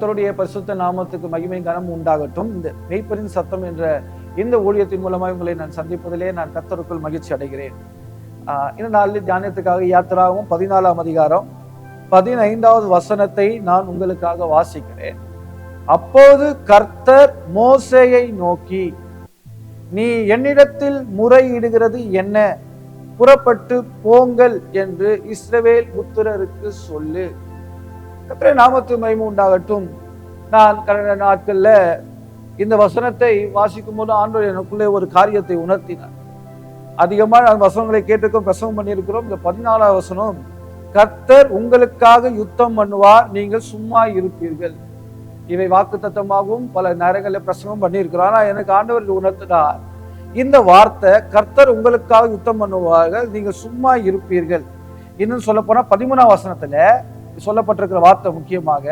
கர்த்தருடைய பரிசுத்த நாமத்துக்கு மகிமை கனம் உண்டாகட்டும். இந்த மெய்ப்பரின் சத்தம் என்ற இந்த ஊழியத்தின் மூலமாக உங்களை நான் சந்திப்பதிலே நான் கர்த்தருக்குள் மகிழ்ச்சி அடைகிறேன். இந்த நாளில் தியானத்துக்காக யாத்திராகவும் 14ஆம் அதிகாரம் 15வது வசனத்தை நான் உங்களுக்காக வாசிக்கிறேன். அப்போது கர்த்தர் மோசேயை நோக்கி, நீ என்னிடத்தில் முறையிடுகிறது என்ன? புறப்பட்டு போங்கள் என்று இஸ்ரவேல் புத்திரருக்கு சொல்லு. கர்த்தருடைய நாமத்துக்கு மகிமை உண்டாகட்டும். நான் கடந்த நாட்கள்ல இந்த வசனத்தை வாசிக்கும் போது ஆண்டவர் எனக்குள்ளே ஒரு காரியத்தை உணர்த்தினார். அதிகமாக அந்த வசனங்களை கேட்டிருக்கோம், பிரசவம் பண்ணியிருக்கிறோம். இந்த 14ஆவது வசனம், கர்த்தர் உங்களுக்காக யுத்தம் பண்ணுவார், நீங்கள் சும்மா இருப்பீர்கள். இவை வாக்குத்தத்தமாகவும் பல நேரங்களில் பிரசவம் பண்ணியிருக்கிறோம். ஆனால் எனக்கு ஆண்டவர் உணர்த்தினார், இந்த வார்த்தை கர்த்தர் உங்களுக்காக யுத்தம் பண்ணுவார்கள், நீங்கள் சும்மா இருப்பீர்கள். இன்னும் சொல்ல போனா 13ஆம் வசனத்துல சொல்லப்பட்டிருக்கிற வார்த்தை முக்கியமாக,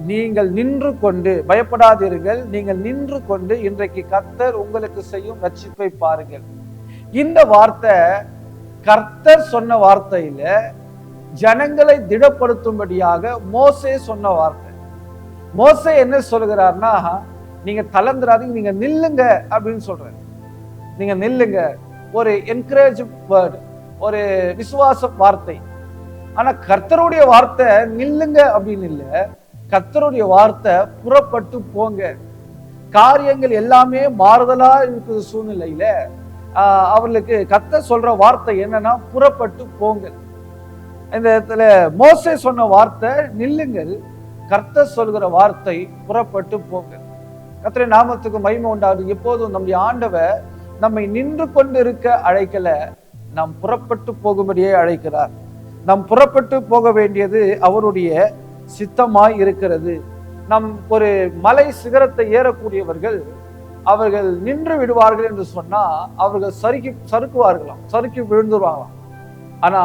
நீங்கள் நின்று கொண்டு பயப்படாதீர்கள், நீங்கள் நின்று கொண்டு இன்றைக்கு கர்த்தர் உங்களுக்கு செய்யும் ரட்சிப்பை பாருங்கள். இந்த வார்த்தை கர்த்தர் சொன்ன வார்த்தையில ஜனங்களை திடப்படுத்தும்படியாக மோசே சொன்ன வார்த்தை. மோசே என்ன சொல்கிறார்னா, நீங்க தளர்ந்துடாதீங்க, நீங்க நில்லுங்க அப்படின்னு சொல்றாரு. நீங்க நில்லுங்க, ஒரு என்கரேஜ் வேர்டு, ஒரு விசுவாச வார்த்தை. ஆனா கர்த்தருடைய வார்த்தை நில்லுங்க அப்படின்னு இல்ல, கர்த்தருடைய வார்த்தை புறப்பட்டு போங்க. காரியங்கள் எல்லாமே மாறுதலா இருக்கிற சூழ்நிலையில அவர்களுக்கு கர்த்தர் சொல்ற வார்த்தை என்னன்னா, புறப்பட்டு போங்க. இந்த இடத்துல மோசே சொன்ன வார்த்தை நில்லுங்கள், கர்த்தர் சொல்கிற வார்த்தை புறப்பட்டு போங்க. கர்த்தருடைய நாமத்துக்கு மகிமை உண்டாகுது. எப்போதும் நம்முடைய ஆண்டவர் நம்மை நின்று கொண்டு இருக்க அழைக்கல, நாம் புறப்பட்டு போகும்படியே அழைக்கிறார். நாம் புறப்பட்டு போக வேண்டியது அவருடைய சித்தமாய் இருக்கிறது. நம் ஒரு மலை சிகரத்தை ஏறக்கூடியவர்கள் அவர்கள் நின்று விடுவார்கள் என்று சொன்னா அவர்கள் சறுக்குவார்களாம், சறுக்கி விழுந்துருவாங்களாம். ஆனா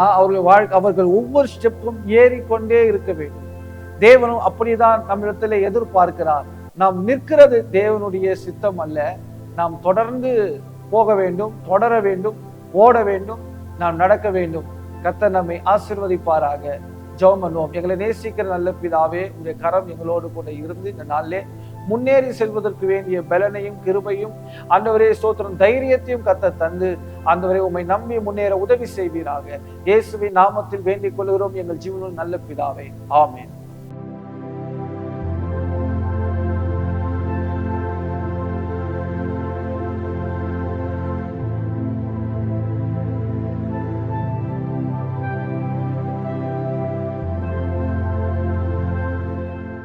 அவர்கள் ஒவ்வொரு ஸ்டெப்பும் ஏறிக்கொண்டே இருக்க வேண்டும். தேவனும் அப்படிதான் நம்மிடத்துல எதிர்பார்க்கிறார். நாம் நிற்கிறது தேவனுடைய சித்தம் அல்ல. நாம் தொடர்ந்து போக வேண்டும், தொடர வேண்டும், ஓட வேண்டும், நாம் நடக்க வேண்டும். கர்த்தர் நம்மை ஆசீர்வதிப்பாராக. ஜெபம் பண்ணுவோம். எங்களை நேசிக்கிற நல்ல பிதாவே, உங்களுடைய கரம் எங்களோடு கூட இருந்து இந்த நாளிலே முன்னேறி செல்வதற்கு வேண்டிய பலனையும் கிருபையும் ஆண்டவரே ஸ்தோத்திரம் தைரியத்தையும் கர்த்தர் தந்து ஆண்டவரே உம்மை நம்பி முன்னேற உதவி செய்வீராக. இயேசுவின் நாமத்தில் வேண்டிக் கொள்கிறோம் எங்கள் ஜீவனில் நல்ல பிதாவே, ஆமென்.